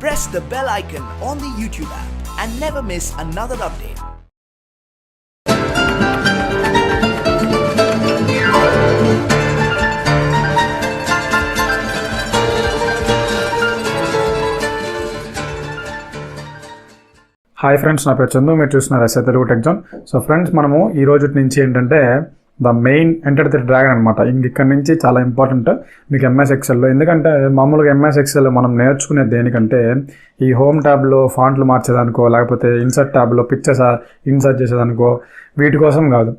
press the bell icon on the YouTube app and never miss another update. Hi friends, నా పేరు చందు. మీరు చూస్తున్నారు SA Telugu tech zone. So friends, మనము ఈ రోజు నుంచి ఏంటంటే the main enter the dragon అనమాట. ఇక్కడ నుంచి చాలా ఇంపార్టెంట్ మీకు ఎంఎస్ ఎక్సెల్లో. ఎందుకంటే మామూలుగా ఎంఎస్ ఎక్సెల్ మనం నేర్చుకునేది దేనికంటే ఈ హోమ్ ట్యాబ్లో ఫాంట్లు మార్చేదానికో, లేకపోతే ఇన్సర్ట్ ట్యాబ్లో పిక్చర్స్ ఇన్సర్ట్ చేసేదానికో, వీటి కోసం కాదు.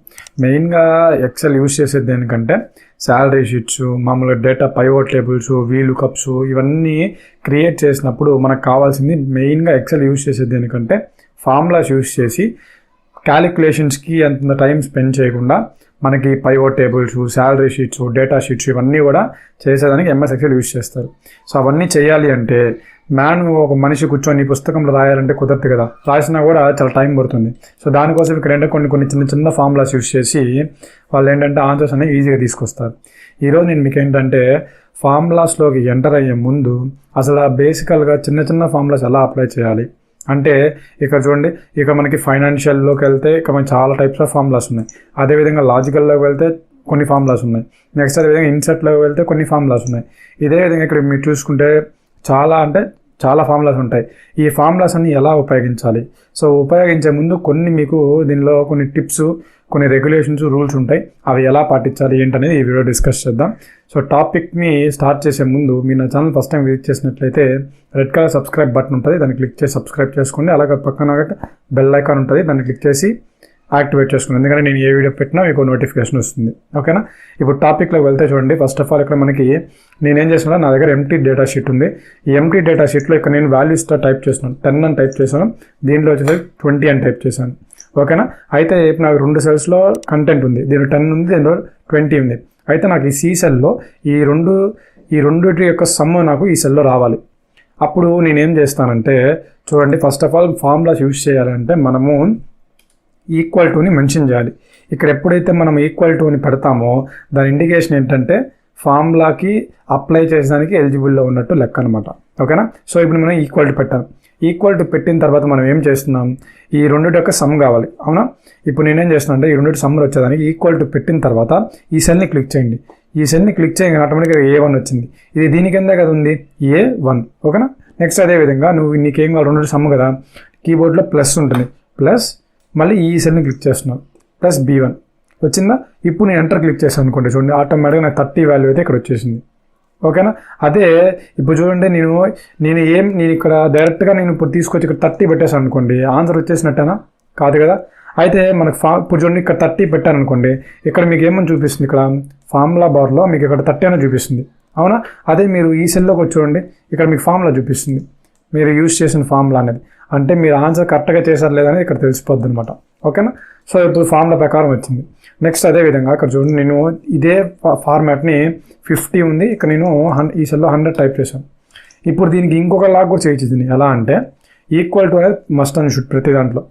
మెయిన్గా ఎక్సెల్ యూజ్ చేసేది దేనికంటే శాలరీ షీట్స్, మామూలుగా డేటా పైవోట్ టేబుల్స్, వీలుకప్స్ ఇవన్నీ క్రియేట్ చేసినప్పుడు మనకు కావాల్సింది మెయిన్గా ఎక్సెల్ యూజ్ చేసేది దేనికంటే ఫార్ములాస్ యూజ్ చేసి క్యాలిక్యులేషన్స్కి అంత టైం స్పెండ్ చేయకుండా మనకి pivot tables, salary sheets, data sheets ఇవన్నీ కూడా చేసేదానికి ఎంఎస్ ఎక్సెల్ యూజ్ చేస్తారు. సో అవన్నీ చేయాలి అంటే ఒక మనిషి కూర్చొని పుస్తకంలో రాయాలంటే కుదరదు కదా, రాసినా కూడా చాలా టైం పడుతుంది. సో దానికోసం ఇక్కడ ఏంటంటే కొన్ని చిన్న చిన్న ఫార్ములాస్ యూజ్ చేసి వాళ్ళు ఏంటంటే ఆన్సర్స్ అనేవి ఈజీగా తీసుకొస్తారు. ఈరోజు నేను మీకు ఏంటంటే ఫార్ములాస్లోకి ఎంటర్ అయ్యే ముందు అసలు బేసికల్గా చిన్న చిన్న ఫార్ములాస్ ఎలా అప్లై చేయాలి అంటే ఇక్కడ చూడండి, ఇక్కడ మనకి ఫైనాన్షియల్లోకి వెళ్తే ఇక్కడ మనకి చాలా టైప్స్ ఆఫ్ ఫార్ములాస్ ఉన్నాయి. అదేవిధంగా లాజికల్లోకి వెళ్తే కొన్ని ఫార్ములాస్ ఉన్నాయి. నెక్స్ట్ అదేవిధంగా ఇన్సర్ట్లోకి వెళ్తే కొన్ని ఫార్ములాస్ ఉన్నాయి. ఇదే విధంగా ఇక్కడ మీరు చూసుకుంటే చాలా ఫార్ములాస్ ఉంటాయి. ఈ ఫార్ములాస్ అన్ని ఎలా ఉపయోగించాలి, సో ఉపయోగించే ముందు మీకు దీనిలో కొన్ని టిప్స్, కొన్ని రెగ్యులేషన్స్, రూల్స్ ఉంటాయి. అవి ఎలా పాటించాలి ఏంటనేది ఈ వీడియో డిస్కస్ చేద్దాం. సో టాపిక్ని స్టార్ట్ చేసే ముందు మీరు నా ఛానల్ ఫస్ట్ టైం విజిట్ చేసినట్లయితే రెడ్ కలర్ సబ్స్క్రైబ్ బటన్ ఉంటుంది, దాన్ని క్లిక్ చేసి సబ్స్క్రైబ్ చేసుకోండి. అలాగే పక్కన బెల్ ఐకాన్ ఉంటుంది, దాన్ని క్లిక్ చేసి యాక్టివేట్ చేసుకోండి. ఎందుకంటే నేను ఏ వీడియో పెట్టినా మీకు నోటిఫికేషన్ వస్తుంది. ఓకేనా? ఇప్పుడు టాపిక్లోకి వెళ్తే చూడండి, ఫస్ట్ ఆఫ్ ఆల్ ఇక్కడ మనకి నేనేం చేసినా, నా దగ్గర ఎంటీ డేటా షీట్ ఉంది. ఈ ఎంటీ డేటా షీట్లో ఇక్కడ నేను వాల్యూస్ టైప్ చేస్తున్నాను. 10 అని టైప్ చేశాను, దీంట్లో వచ్చేసి 20 అని టైప్ చేశాను. ఓకేనా? అయితే ఇప్పుడు నాకు 2 సెల్స్లో కంటెంట్ ఉంది, దీనిలో 10 ఉంది, దీనిలో 20 ఉంది. అయితే నాకు ఈ సి సెల్లో ఈ రెండుటి యొక్క సమ్ నాకు ఈ సెల్లో రావాలి. అప్పుడు నేనేం చేస్తానంటే చూడండి, first of all formulas use చేయాలంటే మనము ఈక్వల్ టుని మెన్షన్ చేయాలి. ఇక్కడ ఎప్పుడైతే మనం ఈక్వల్ టుని పెడతామో దాని ఇండికేషన్ ఏంటంటే ఫార్ములాకి అప్లై చేసేదానికి ఎలిజిబుల్లో ఉన్నట్టు లెక్క అనమాట. ఓకేనా? సో ఇప్పుడు మనం ఈక్వల్ టు పెట్టాను. ఈక్వల్ టు పెట్టిన తర్వాత మనం ఏం చేస్తున్నాం, ఈ రెండింటి యొక్క సమ్ కావాలి. అవునా? ఇప్పుడు నేనేం చేస్తున్నా అంటే ఈ రెండింటి సమ్లు వచ్చేదానికి ఈక్వల్ టు పెట్టిన తర్వాత ఈ సెల్ని క్లిక్ చేయండి. ఈ సెల్ని క్లిక్ చేయగానే ఆటోమేటిక్గా A1 వచ్చింది. ఇది దీని కింద కదా ఉంది, A1. ఓకేనా? నెక్స్ట్ అదేవిధంగా నీకేం కావాలి, రెండింటి సమ్ కదా, కీబోర్డ్లో ప్లస్ ఉంటుంది, ప్లస్ మళ్ళీ ఈ సెల్ని క్లిక్ చేస్తున్నాను, ప్లస్ B1 వచ్చిందా. ఇప్పుడు నేను ఎంటర్ క్లిక్ చేశాను అనుకోండి, చూడండి ఆటోమేటిక్గా నాకు 30 వాల్యూ అయితే ఇక్కడ వచ్చేసింది. ఓకేనా? అదే ఇప్పుడు చూడండి, నేను ఇక్కడ డైరెక్ట్గా నేను ఇప్పుడు తీసుకొచ్చి ఇక్కడ 30 పెట్టేసాను అనుకోండి, ఆన్సర్ వచ్చేసినట్టేనా? కాదు కదా. అయితే మనకు ఇప్పుడు చూడండి, ఇక్కడ 30 పెట్టాను అనుకోండి, ఇక్కడ మీకు ఏమని చూపిస్తుంది, ఇక్కడ ఫార్ములా బార్లో మీకు ఇక్కడ 30 అని చూపిస్తుంది. అవునా? అదే మీరు ఈ సెల్లోకి వచ్చి చూడండి, ఇక్కడ మీకు ఫార్ములా చూపిస్తుంది, మీరు యూజ్ చేసిన ఫార్ములా అనేది. అంటే మీరు ఆన్సర్ కరెక్ట్గా చేశారు లేదనేది ఇక్కడ తెలిసిపోద్ది అనమాట. ఓకేనా? సో ఇప్పుడు ఫార్ములా ప్రకారం వచ్చింది. నెక్స్ట్ అదేవిధంగా ఇక్కడ చూడండి, నేను ఇదే ఫార్మాట్ని 50 ఉంది, ఇక్కడ నేను ఈ సెల్లో 100 టైప్ చేశాను. ఇప్పుడు దీనికి ఇంకొక లాగా కూడా చేయించింది. ఎలా అంటే ఈక్వల్ టు అనేది మస్ట్ అని షుడ్ ప్రతి దాంట్లో.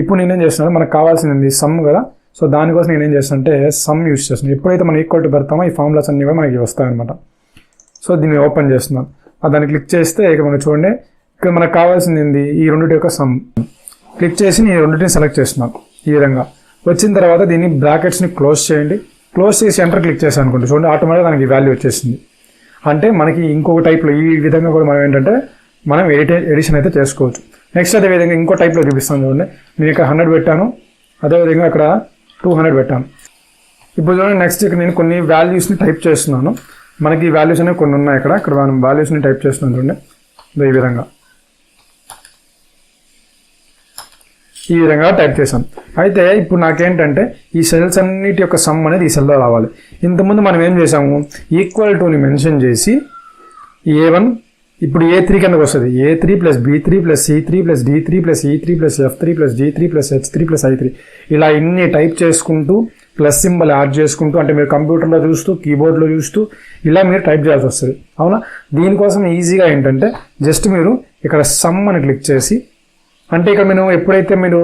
ఇప్పుడు నేనేం చేస్తున్నాను, మనకు కావాల్సింది సమ్ కదా. సో దానికోసం నేనేం చేస్తాను అంటే సమ్ యూజ్ చేస్తున్నాను. ఎప్పుడైతే మనం ఈక్వల్ టు పెడతామో ఈ ఫార్ములాస్ అన్నీ కూడా మనకి వస్తాయన్నమాట. సో దీన్ని ఓపెన్ చేస్తున్నాను, దాన్ని క్లిక్ చేస్తే ఇక మనం చూడండి, ఇక్కడ మనకు కావాల్సింది ఏంది, ఈ రెండింటి యొక్క సమ్. క్లిక్ చేసి నేను రెండింటిని సెలెక్ట్ చేస్తున్నాను. ఈ విధంగా వచ్చిన తర్వాత దీన్ని బ్రాకెట్స్ని క్లోజ్ చేయండి. క్లోజ్ చేసి ఎంటర్ క్లిక్ చేసాను అనుకోండి, చూడండి ఆటోమేటిక్గా దానికి వాల్యూ వచ్చేసింది. అంటే మనకి ఇంకొక టైప్లో ఈ విధంగా కూడా మనం ఏంటంటే మనం ఎడిషన్ అయితే చేసుకోవచ్చు. నెక్స్ట్ అదేవిధంగా ఇంకో టైప్లో చూపిస్తాను. చూడండి, నేను ఇక్కడ 100 పెట్టాను, అదేవిధంగా ఇక్కడ 200 పెట్టాను. ఇప్పుడు చూడండి, నెక్స్ట్ ఇక్కడ నేను కొన్ని వాల్యూస్ని టైప్ చేస్తున్నాను. మనకి ఈ వాల్యూస్ అనేవి కొన్ని ఉన్నాయి. ఇక్కడ మనం వాల్యూస్ని టైప్ చేస్తున్నాను. చూడండి ఈ విధంగా టైప్ చేసాం. అయితే ఇప్పుడు నాకేంటంటే ఈ సెల్స్ అన్నిటి యొక్క సమ్ అనేది ఈ సెల్లో రావాలి. ఇంతకుముందు మనం ఏం చేసాము, ఈక్వల్ టుని మెన్షన్ చేసి A1 ఇప్పుడు A3 కిందకు వస్తుంది, A3 plus B3 plus C3 plus D3 plus E3 plus F3 plus G3 plus H3 plus I3 ఇలా ఇన్ని టైప్ చేసుకుంటూ ప్లస్ సింబల్ యాడ్ చేసుకుంటూ, అంటే మీరు కంప్యూటర్లో చూస్తూ కీబోర్డ్లో చూస్తూ ఇలా మీరు టైప్ చేయాల్సి వస్తుంది. అవునా? దీనికోసం ఈజీగా ఏంటంటే జస్ట్ మీరు ఇక్కడ సమ్ అని క్లిక్ చేసి, అంటే ఇక్కడ ఎప్పుడైతే మీరు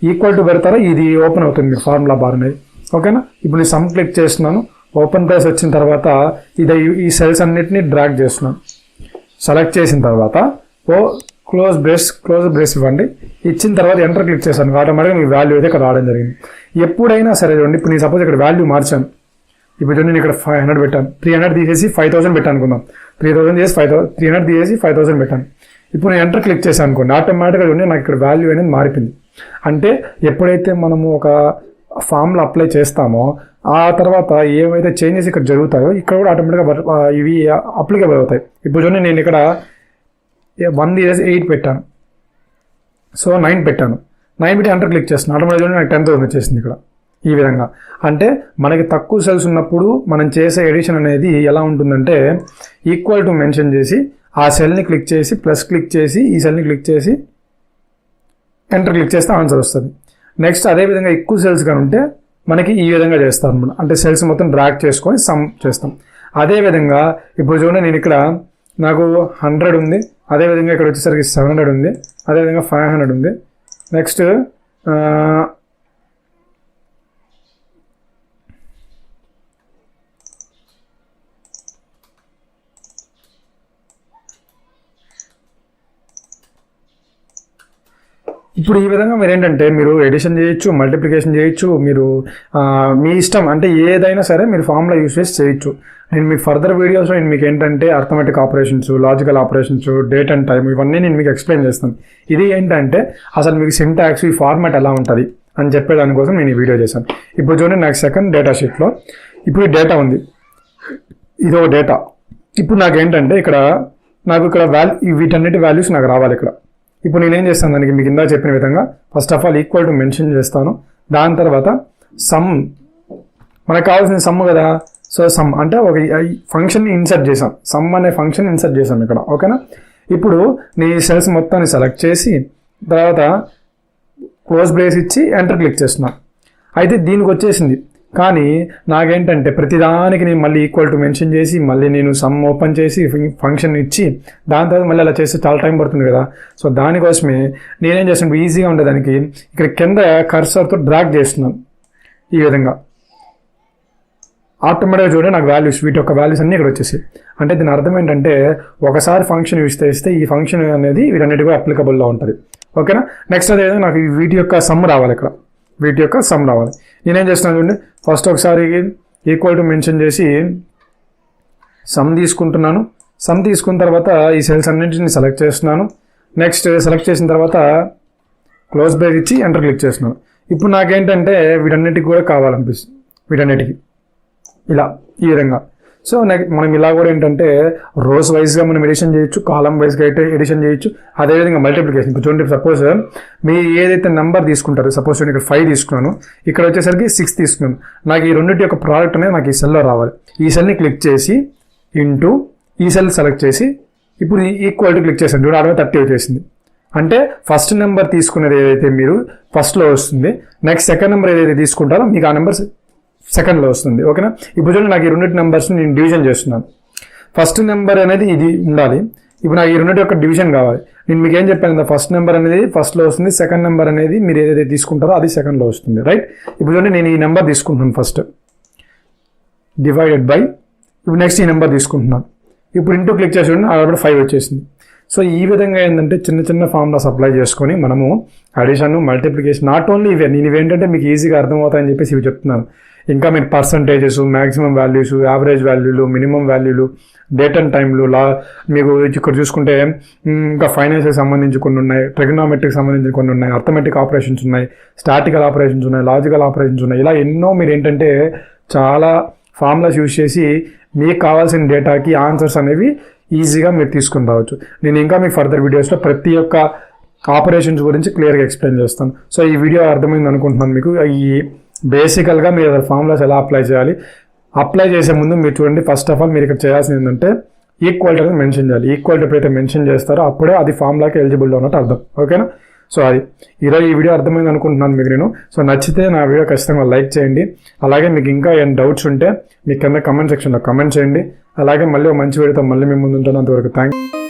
ఈక్వల్ టు పెడతారో ఇది ఓపెన్ అవుతుంది ఫార్ములా బార్ అనేది. ఓకేనా? ఇప్పుడు నేను సమ్ క్లిక్ చేస్తున్నాను, ఓపెన్ ప్లేస్ వచ్చిన తర్వాత ఈ సెల్స్ అన్నిటిని డ్రాగ్ చేస్తున్నాను. సెలెక్ట్ చేసిన తర్వాత క్లోజ్ బ్రేస్ ఇవ్వండి. ఇచ్చిన తర్వాత ఎంటర్ క్లిక్ చేశాను, ఆటోమేటిక్గా మీకు వాల్యూ అయితే ఇక్కడ రావడం జరిగింది. ఎప్పుడైనా సరే చూడండి, ఇప్పుడు నేను సపోజ్ ఇక్కడ వాల్యూ మార్చాను. ఇప్పుడు చూడండి, నేను ఇక్కడ 500 పెట్టాను, 300 తీసేసి 5000 పెట్టాను అనుకుందాం. 3000 చేసి 300 తీసేసి 5000 పెట్టాను. ఇప్పుడు నేను ఎంటర్ క్లిక్ చేశాను అనుకోండి, ఆటోమేటిక్గా చూడండి నాకు ఇక్కడ వాల్యూ అనేది మారిపోయింది. అంటే ఎప్పుడైతే మనము ఒక ఫామ్లో అప్లై చేస్తామో ఆ తర్వాత ఏవైతే చేంజెస్ ఇక్కడ జరుగుతాయో ఇక్కడ కూడా ఆటోమేటిక్గా ఇవి అప్లికేబుల్ అవుతాయి. ఇప్పుడు చూడండి, నేను ఇక్కడ 1 తీసేసి 8 పెట్టాను, సో 9 పెట్టాను. 9 పెట్టి ఎంటర్ క్లిక్ చేస్తున్నాను, ఆటోమేటిక్గా నాకు 10,000 వచ్చేసింది ఇక్కడ. ఈ విధంగా అంటే మనకి తక్కువ సెల్స్ ఉన్నప్పుడు మనం చేసే ఎడిషన్ అనేది ఎలా ఉంటుందంటే, ఈక్వల్ టు మెన్షన్ చేసి ఆ సెల్ని క్లిక్ చేసి ప్లస్ క్లిక్ చేసి ఈ సెల్ని క్లిక్ చేసి ఎంటర్ క్లిక్ చేస్తే ఆన్సర్ వస్తుంది. నెక్స్ట్ అదేవిధంగా ఎక్కువ సెల్స్ కానీ ఉంటే మనకి ఈ విధంగా చేస్తాం అనమాట. అంటే సెల్స్ మొత్తం డ్రాగ్ చేసుకొని సమ్ చేస్తాం. అదేవిధంగా ఇప్పుడు చూడండి, నేను ఇక్కడ నాకు 100 ఉంది, అదేవిధంగా ఇక్కడ వచ్చేసరికి 700 ఉంది, అదేవిధంగా 500 ఉంది. నెక్స్ట్ ఇప్పుడు ఈ విధంగా మీరు ఏంటంటే మీరు ఎడిషన్ చేయొచ్చు, మల్టిప్లికేషన్ చేయొచ్చు, మీరు మీ ఇష్టం, అంటే ఏదైనా సరే మీరు ఫార్ములా యూస్ చేసి చేయొచ్చు. నేను మీకు ఫర్దర్ వీడియోస్లో నేను మీకు ఏంటంటే arithmetic operations, logical operations, date and time ఇవన్నీ నేను మీకు ఎక్స్ప్లెయిన్ చేస్తాను. ఇది ఏంటంటే అసలు మీకు సింటాక్స్, ఈ ఫార్మాట్ ఎలా ఉంటుంది అని చెప్పేదానికోసం నేను ఈ వీడియో చేశాను. ఇప్పుడు చూడండి, నాకు సెకండ్ డేటా షీట్లో ఇప్పుడు ఈ డేటా ఉంది, ఇదో డేటా. ఇప్పుడు నాకు ఏంటంటే ఇక్కడ వీటన్నిటి వాల్యూస్ నాకు రావాలి ఇక్కడ. ఇప్పుడు నేనేం చేస్తాను, దానికి మీకు ఇందా చెప్పిన విధంగా first of all equal to mention చేస్తాను. దాని తర్వాత సమ్, మనకు కావాల్సిన సమ్ కదా, సో సమ్ అంటే ఒక ఫంక్షన్ని ఇన్సర్ట్ చేసాం, సమ్ అనే ఫంక్షన్ ఇన్సర్ట్ చేసాం ఇక్కడ. ఓకేనా? ఇప్పుడు నీ సెల్స్ మొత్తాన్ని సెలెక్ట్ చేసి తర్వాత క్లోజ్ బ్రేస్ ఇచ్చి ఎంటర్ క్లిక్ చేస్తున్నాను. అయితే దీనికి వచ్చేసింది, కానీ నాకేంటంటే ప్రతిదానికి నేను మళ్ళీ ఈక్వల్ టు మెన్షన్ చేసి మళ్ళీ నేను సమ్ ఓపెన్ చేసి ఫంక్షన్ ఇచ్చి దాని తర్వాత మళ్ళీ అలా చేస్తే చాలా టైం పడుతుంది కదా. సో దానికోసమే నేనేం చేస్తున్నాను, ఈజీగా ఉండేదానికి ఇక్కడ కింద కర్సర్తో డ్రాగ్ చేస్తున్నాను. ఈ విధంగా ఆటోమేటిక్గా చూడండి నాకు వాల్యూస్, వీటి యొక్క వాల్యూస్ అన్నీ ఇక్కడ వచ్చేసి. అంటే దీని అర్థం ఏంటంటే ఒకసారి ఫంక్షన్ యూస్ చేస్తే ఈ ఫంక్షన్ అనేది వీటన్నిటి కూడా అప్లికబుల్లో ఉంటుంది. ఓకేనా? నెక్స్ట్ అదేవిధంగా నాకు వీటి యొక్క సమ్ రావాలి, ఇక్కడ వీటి యొక్క సమ్ రావాలి. నేనేం చేస్తున్నాను చూడండి, ఫస్ట్ ఒకసారి ఈక్వల్ టు మెన్షన్ చేసి సమ్ తీసుకుంటున్నాను. సమ్ తీసుకున్న తర్వాత ఈ సెల్స్ అన్నింటిని సెలెక్ట్ చేస్తున్నాను. నెక్స్ట్ సెలెక్ట్ చేసిన తర్వాత క్లోజ్ బ్రేస్ ఇచ్చి ఎంటర్ క్లిక్ చేస్తున్నాను. ఇప్పుడు నాకేంటంటే వీటన్నిటికి కూడా కావాలనిపిస్తుంది, వీటన్నిటికి ఇలా ఈ విధంగా. సో మనం ఇలా కూడా ఏంటంటే రోస్ వైజ్గా మనం ఎడిషన్ చేయొచ్చు, కాలం వైజ్గా అయితే ఎడిషన్ చేయొచ్చు. అదేవిధంగా మల్టిప్లికేషన్. ఇప్పుడు చూడండి, సపోజ్ మీ ఏదైతే నెంబర్ తీసుకుంటారో, సపోజ్ నేను ఇక్కడ 5 తీసుకున్నాను, ఇక్కడ వచ్చేసరికి 6 తీసుకున్నాను. నాకు ఈ రెండింటి యొక్క ప్రోడక్ట్ అనేది నాకు ఈ సెల్లో రావాలి. ఈ సెల్ని క్లిక్ చేసి ఇంటూ ఈ సెల్ సెలెక్ట్ చేసి ఇప్పుడు ఈక్వల్ టు క్లిక్ చేశాను. చూడండి, 30 వచ్చేసింది. అంటే ఫస్ట్ నెంబర్ తీసుకునేది ఏదైతే మీరు ఫస్ట్లో వస్తుంది, నెక్స్ట్ సెకండ్ నెంబర్ ఏదైతే తీసుకుంటారో మీకు ఆ నెంబర్ సెకండ్లో వస్తుంది. ఓకేనా? ఇప్పుడు చూడండి, నాకు ఈ రెండింటి నెంబర్స్ని నేను డివిజన్ చేస్తున్నాను. ఫస్ట్ నెంబర్ అనేది ఇది ఉండాలి. ఇప్పుడు నాకు ఈ రెండింటి యొక్క డివిజన్ కావాలి. నేను మీకు ఏం చెప్పాను కదా, ఫస్ట్ నెంబర్ అనేది ఫస్ట్లో వస్తుంది, సెకండ్ నెంబర్ అనేది మీరు ఏదైతే తీసుకుంటారో అది సెకండ్లో వస్తుంది. రైట్? ఇప్పుడు చూడండి, నేను ఈ నెంబర్ తీసుకుంటున్నాను ఫస్ట్, డివైడెడ్ బై, ఇప్పుడు నెక్స్ట్ ఈ నెంబర్ తీసుకుంటున్నాను. ఇప్పుడు ఇంటూ క్లిక్ చేసి చూడండి, అక్కడ 5 వచ్చేసింది. సో ఈ విధంగా ఏంటంటే చిన్న చిన్న ఫార్ములాస్ అప్లై చేసుకొని మనము అడిషన్, మల్టిప్లికేషన్, నాట్ ఓన్లీ ఇవే, నేను ఇవేంటంటే మీకు ఈజీగా అర్థమవుతాయని చెప్పేసి ఇవి చెప్తున్నాను. ఇంకా మీరు పర్సంటేజెస్, మ్యాక్సిమం వాల్యూస్, యావరేజ్ వాల్యూలు, మినిమం వాల్యూలు, డేట్ అండ్ టైంలు, మీకు ఇక్కడ చూసుకుంటే ఇంకా ఫైనాన్షియల్ సంబంధించి కొన్ని ఉన్నాయి, ట్రిగనోమెట్రిక్ సంబంధించి కొన్ని ఉన్నాయి, అర్థమెటిక్ ఆపరేషన్స్ ఉన్నాయి, స్టాటికల్ ఆపరేషన్స్ ఉన్నాయి, లాజికల్ ఆపరేషన్స్ ఉన్నాయి. ఇలా ఎన్నో మీరు ఏంటంటే చాలా ఫార్ములాస్ యూజ్ చేసి మీకు కావాల్సిన డేటాకి ఆన్సర్స్ అనేవి ఈజీగా మీరు తీసుకుని రావచ్చు. నేను ఇంకా మీకు ఫర్దర్ వీడియోస్లో ప్రతి ఒక్క ఆపరేషన్స్ గురించి క్లియర్గా ఎక్స్ప్లెయిన్ చేస్తాను. సో ఈ వీడియో అర్థమైంది అనుకుంటున్నాను మీకు. ఈ బేసికల్గా మీరు ఫార్ములాస్ ఎలా అప్లై చేయాలి, అప్లై చేసే ముందు మీరు చూడండి, ఫస్ట్ ఆఫ్ ఆల్ మీరు ఇక్కడ చేయాల్సింది ఏంటంటే ఈక్వాలిటీ అనేది మెన్షన్ చేయాలి. ఈక్వాలిటీ ఎప్పుడైతే మెన్షన్ చేస్తారో అప్పుడే అది ఫార్ములాకి ఎలిజిబుల్ ఉన్నట్టు అర్థం. ఓకేనా? సో అది ఈరోజు ఈ వీడియో అర్థమైంది అనుకుంటున్నాను మీకు నేను. సో నచ్చితే నా వీడియో ఖచ్చితంగా లైక్ చేయండి. అలాగే మీకు ఇంకా ఏమైనా డౌట్స్ ఉంటే మీ కింద కమెంట్ సెక్షన్లో కమెంట్ చేయండి. అలాగే మళ్ళీ ఒక మంచి వీడియోతో మళ్ళీ మీ ముందు ఉంటాను. అంతవరకు థ్యాంక్ యూ.